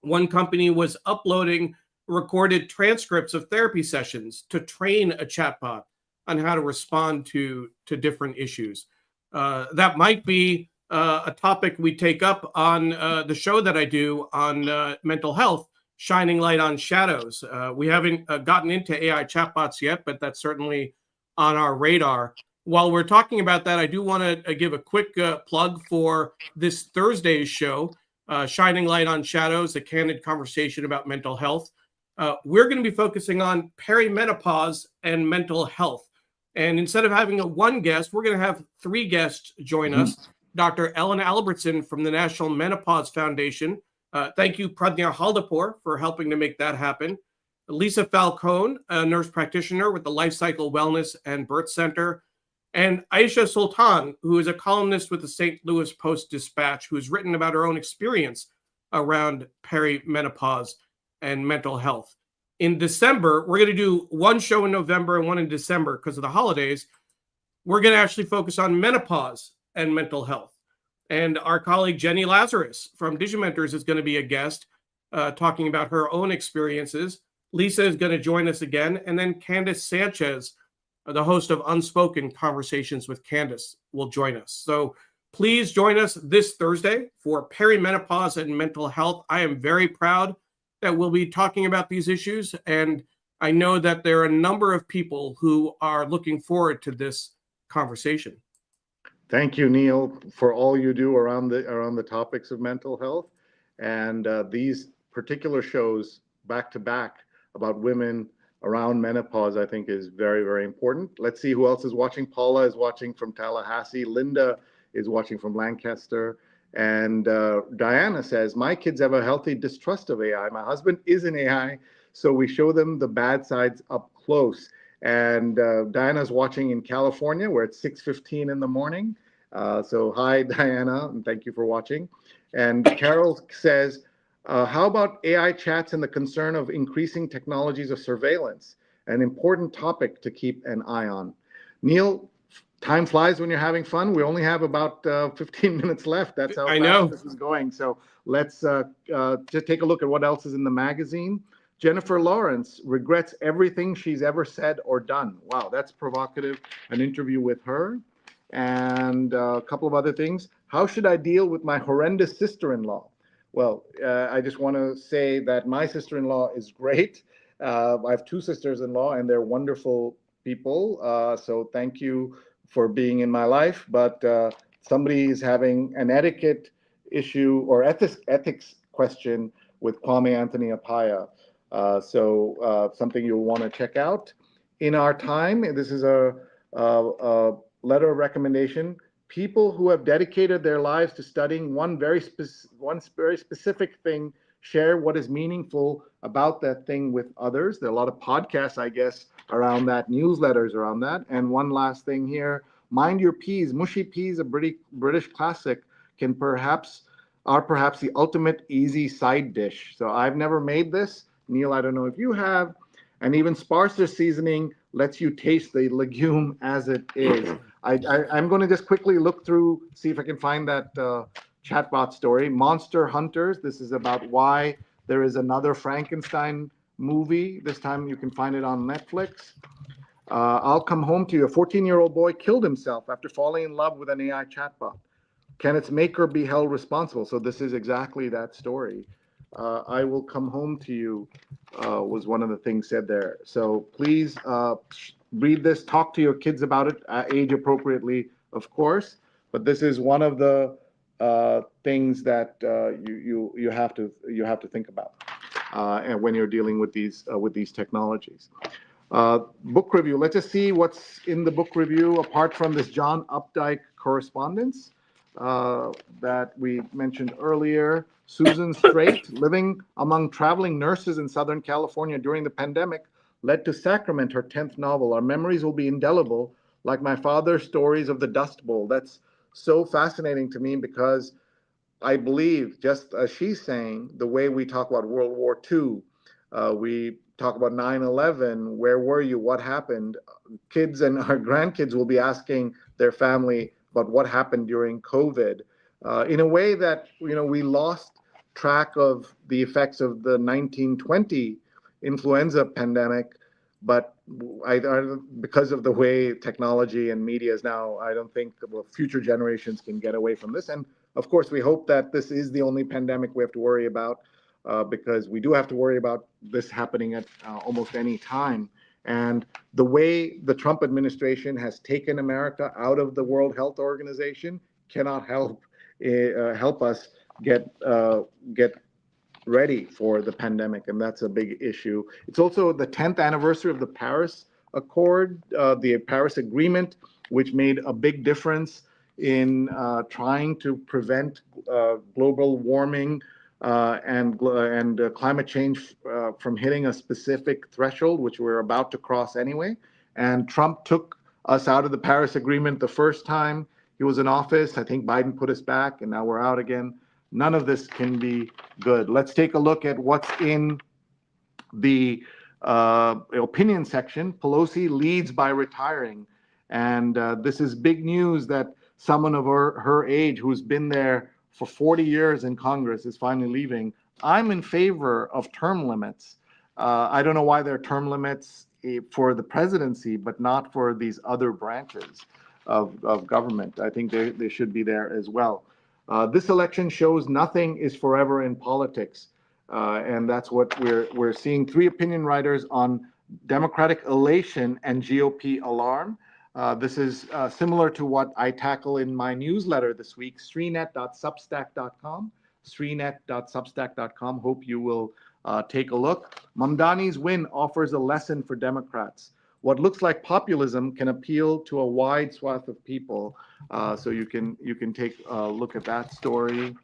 one company was uploading recorded transcripts of therapy sessions to train a chatbot on how to respond to different issues. That might be a topic we take up on the show that I do on mental health, Shining Light on Shadows. We haven't gotten into AI chatbots yet, but that's certainly on our radar. While we're talking about that, I do want to give a quick plug for this Thursday's show, Shining Light on Shadows, a candid conversation about mental health. We're going to be focusing on perimenopause and mental health. And instead of having one guest, we're going to have 3 guests join us. Dr. Ellen Albertson from the National Menopause Foundation. Thank you, Pradnya Haldapur, for helping to make that happen. Lisa Falcone, a nurse practitioner with the Life Cycle Wellness and Birth Center. And Aisha Sultan, who is a columnist with the St. Louis Post-Dispatch, who's written about her own experience around perimenopause and mental health. In December, we're going to do one show in November and one in December because of the holidays. We're going to actually focus on menopause and mental health. And our colleague Jenny Lazarus from Digimentors is going to be a guest talking about her own experiences. Lisa is going to join us again. And then Candace Sanchez, the host of Unspoken Conversations with Candace, will join us. So please join us this Thursday for perimenopause and mental health. I am very proud that we'll be talking about these issues. And I know that there are a number of people who are looking forward to this conversation. Thank you, Neil, for all you do around the topics of mental health, and these particular shows back to back about women around menopause, I think, is very, very important. Let's see who else is watching. Paula is watching from Tallahassee. Linda is watching from Lancaster. And Diana says, my kids have a healthy distrust of AI. My husband is an AI, so we show them the bad sides up close. And Diana's watching in California, where it's 6:15 in the morning. So hi, Diana, and thank you for watching. And Carol says, how about AI chats and the concern of increasing technologies of surveillance? An important topic to keep an eye on. Neil, time flies when you're having fun. We only have about 15 minutes left. That's how fast this is going. So let's just take a look at what else is in the magazine. Jennifer Lawrence regrets everything she's ever said or done. Wow, that's provocative. An interview with her. And a couple of other things. How should I deal with my horrendous sister-in-law? Well, I just want to say that my sister-in-law is great. I have 2 sisters-in-law, and they're wonderful people. So thank you for being in my life. But somebody is having an etiquette issue or ethics question with Kwame Anthony Appiah. So something you'll want to check out. In our time, this is a letter of recommendation. People who have dedicated their lives to studying one very specific thing share what is meaningful about that thing with others. There are a lot of podcasts, I guess, around that, newsletters around that. And one last thing here, mind your peas. Mushy peas, a British classic, are perhaps the ultimate easy side dish. So I've never made this. Neil, I don't know if you have. And even sparser seasoning lets you taste the legume as it is. I'm going to just quickly look through, see if I can find that chatbot story. Monster Hunters. This is about why there is another Frankenstein movie. This time you can find it on Netflix. I'll Come Home to You. A 14-year-old boy killed himself after falling in love with an AI chatbot. Can its maker be held responsible? So this is exactly that story. I Will Come Home to You was one of the things said there. So please read this, talk to your kids about it, age appropriately, of course. But this is one of the things that you have to think about. and when you're dealing with these technologies. Book review. Let's just see what's in the book review apart from this John Updike correspondence that we mentioned earlier. Susan Straight, living among traveling nurses in Southern California during the pandemic, led to Sacrament, her 10th novel. Our memories will be indelible, like my father's stories of the Dust Bowl. That's so fascinating to me because I believe, just as she's saying, the way we talk about World War II, we talk about 9/11, where were you, what happened? Kids and our grandkids will be asking their family about what happened during COVID, in a way that, we lost track of the effects of the 1920 influenza pandemic, but because of the way technology and media is now, I don't think future generations can get away from this. And of course, we hope that this is the only pandemic we have to worry about, because we do have to worry about this happening at almost any time. And the way the Trump administration has taken America out of the World Health Organization cannot help us get ready for the pandemic, and that's a big issue. It's also the 10th anniversary of the Paris Accord, the Paris Agreement, which made a big difference in trying to prevent global warming and climate change from hitting a specific threshold, which we're about to cross anyway. And Trump took us out of the Paris Agreement the first time he was in office. I think Biden put us back, and now we're out again. None of this can be good. Let's take a look at what's in the opinion section. Pelosi leads by retiring. And this is big news that someone of her age who's been there for 40 years in Congress is finally leaving. I'm in favor of term limits. I don't know why there are term limits for the presidency, but not for these other branches of government. I think they should be there as well. This election shows nothing is forever in politics. And that's what we're seeing. 3 opinion writers on Democratic elation and GOP alarm. This is similar to what I tackle in my newsletter this week, sreenet.substack.com, sreenet.substack.com. Hope you will take a look. Mamdani's win offers a lesson for Democrats. What looks like populism can appeal to a wide swath of people. So you can take a look at that story.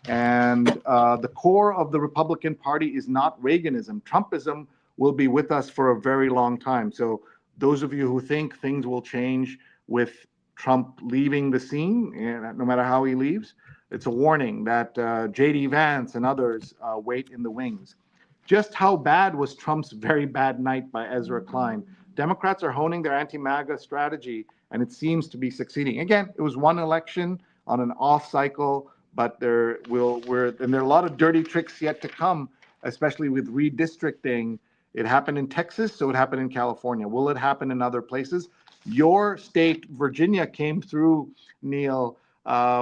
And the core of the Republican Party is not Reaganism. Trumpism will be with us for a very long time. So those of you who think things will change with Trump leaving the scene, no matter how he leaves, it's a warning that J.D. Vance and others wait in the wings. Just how bad was Trump's very bad night by Ezra Klein? Democrats are honing their anti-MAGA strategy, and it seems to be succeeding. Again, it was one election on an off cycle, but there are a lot of dirty tricks yet to come, especially with redistricting. It happened in Texas, so it happened in California. Will it happen in other places? Your state, Virginia, came through, Neil,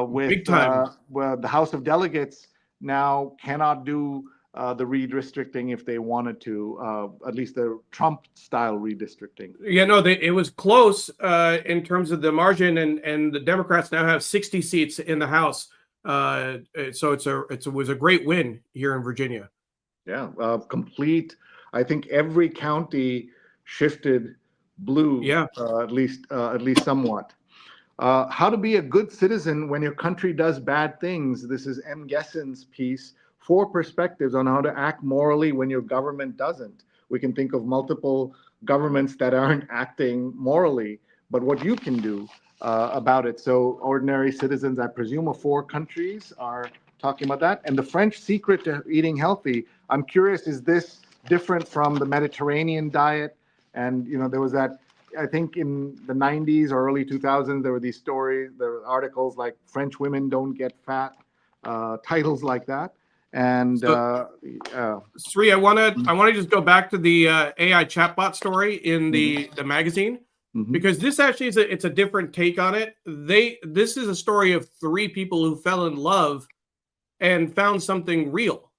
with Big time. the House of Delegates now cannot do the redistricting if they wanted to, at least the Trump-style redistricting. Yeah, no, it was close in terms of the margin, and the Democrats now have 60 seats in the House. So it was a great win here in Virginia. Yeah, complete. I think every county shifted blue. Yeah, at least somewhat. How to be a good citizen when your country does bad things. This is M. Gessen's piece. 4 perspectives on how to act morally when your government doesn't. We can think of multiple governments that aren't acting morally, but what you can do about it. So ordinary citizens, I presume, of 4 countries are talking about that. And the French secret to eating healthy. I'm curious, is this different from the Mediterranean diet? And, there was that, I think in the 90s or early 2000s, there were these stories, there were articles like French women don't get fat, titles like that. And Sree, I want to just go back to the AI chatbot story in the magazine, because this actually it's a different take on it. This is a story of 3 people who fell in love and found something real.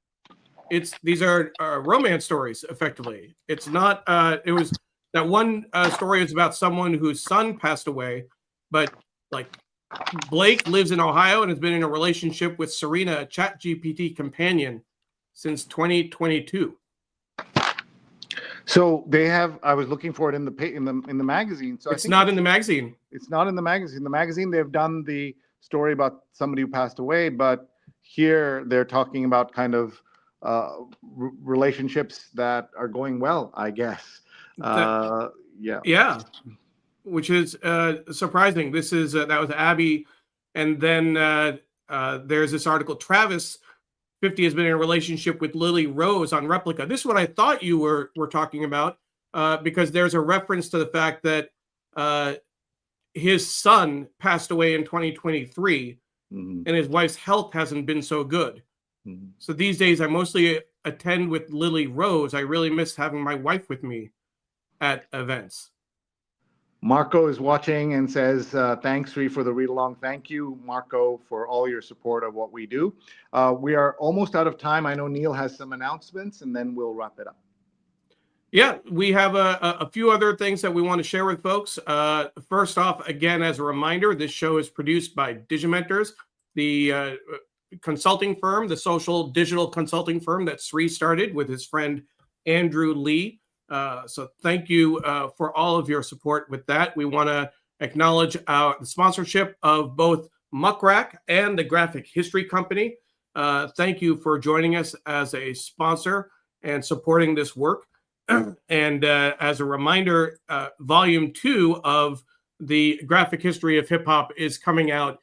These are romance stories, effectively. It's not. It was that one story is about someone whose son passed away, but like Blake lives in Ohio and has been in a relationship with Serena, a ChatGPT companion, since 2022. So they have. I was looking for it in the magazine. So It's not in the magazine. It's not in the magazine. The magazine, they've done the story about somebody who passed away, but here they're talking about kind of relationships that are going well, I guess. Yeah, which is surprising. This is that was Abby, and then there's this article. Travis 50 has been in a relationship with Lily Rose on Replica. This is what I thought you were talking about, because there's a reference to the fact that his son passed away in 2023, and his wife's health hasn't been so good. So these days, I mostly attend with Lily Rose. I really miss having my wife with me at events. Marco is watching and says, thanks, Sree, for the read along. Thank you, Marco, for all your support of what we do. We are almost out of time. I know Neil has some announcements, and then we'll wrap it up. Yeah, we have a few other things that we want to share with folks. First off, again, as a reminder, this show is produced by Digimentors, the consulting firm, the social digital consulting firm that Sree started with his friend Andrew Lee. So thank you for all of your support with that. We want to acknowledge the sponsorship of both Muckrack and the Graphic History Company. Thank you for joining us as a sponsor and supporting this work. And as a reminder, Volume 2 of the Graphic History of Hip Hop is coming out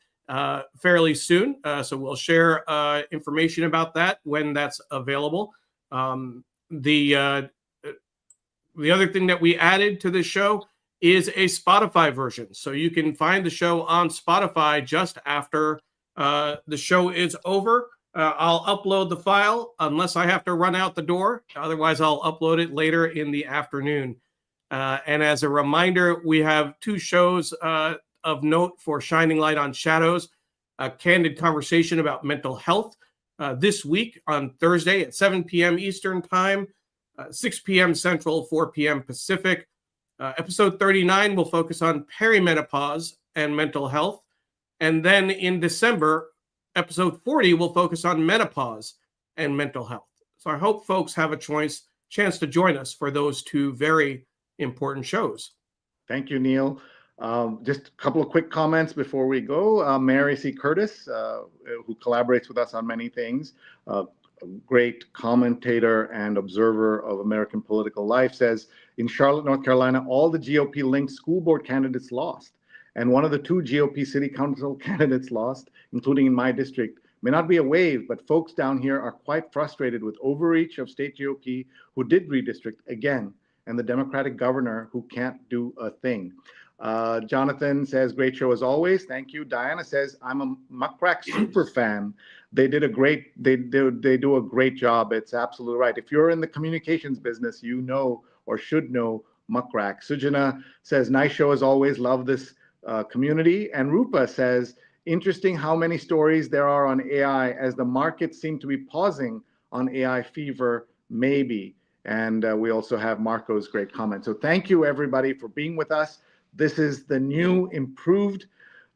fairly soon. So we'll share information about that when that's available. The other thing that we added to this show is a Spotify version. So you can find the show on Spotify just after the show is over. I'll upload the file unless I have to run out the door. Otherwise, I'll upload it later in the afternoon. And as a reminder, we have 2 shows of note for Shining Light on Shadows, a candid conversation about mental health this week on Thursday at 7 p.m. Eastern Time, 6 p.m. Central, 4 p.m. Pacific. Episode 39 will focus on perimenopause and mental health. And then in December, episode 40 will focus on menopause and mental health. So I hope folks have a chance to join us for those 2 very important shows. Thank you, Neil. Just a couple of quick comments before we go. Mary C. Curtis, who collaborates with us on many things, a great commentator and observer of American political life, says, in Charlotte, North Carolina, all the GOP-linked school board candidates lost. And one of the 2 GOP city council candidates lost, including in my district, may not be a wave, but folks down here are quite frustrated with overreach of state GOP who did redistrict again, and the Democratic governor who can't do a thing. Jonathan says, great show as always. Thank you. Diana says, I'm a Muckrack super fan. They do a great job. It's absolutely right. If you're in the communications business, you know or should know Muckrack. Sujana says, nice show as always. Love this community. And Rupa says, interesting how many stories there are on AI as the markets seem to be pausing on AI fever, maybe. And we also have Marco's great comment. So thank you, everybody, for being with us. This is the new, improved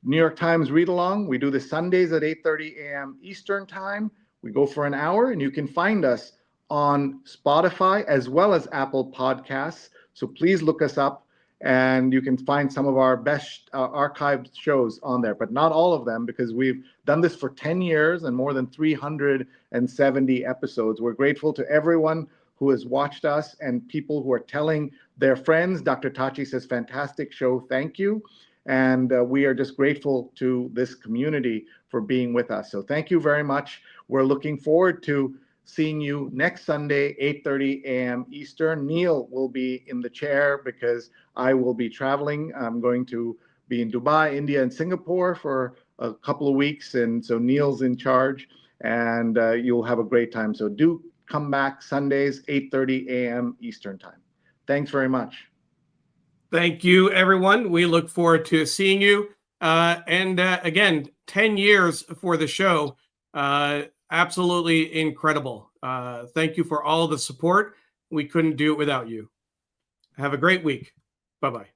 New York Times Read Along. We do this Sundays at 8:30 a.m. Eastern Time. We go for an hour, and you can find us on Spotify as well as Apple Podcasts. So please look us up, and you can find some of our best archived shows on there, but not all of them, because we've done this for 10 years and more than 370 episodes. We're grateful to everyone who has watched us and people who are telling their friends. Dr. Tachi says, fantastic show, thank you. And we are just grateful to this community for being with us. So thank you very much. We're looking forward to seeing you next Sunday, 8:30 a.m. Eastern. Neil will be in the chair because I will be traveling. I'm going to be in Dubai, India, and Singapore for a couple of weeks. And so Neil's in charge, and you'll have a great time. So do come back Sundays, 8:30 a.m. Eastern Time. Thanks very much. Thank you, everyone. We look forward to seeing you. And again, 10 years for the show. Absolutely incredible. Thank you for all the support. We couldn't do it without you. Have a great week. Bye-bye.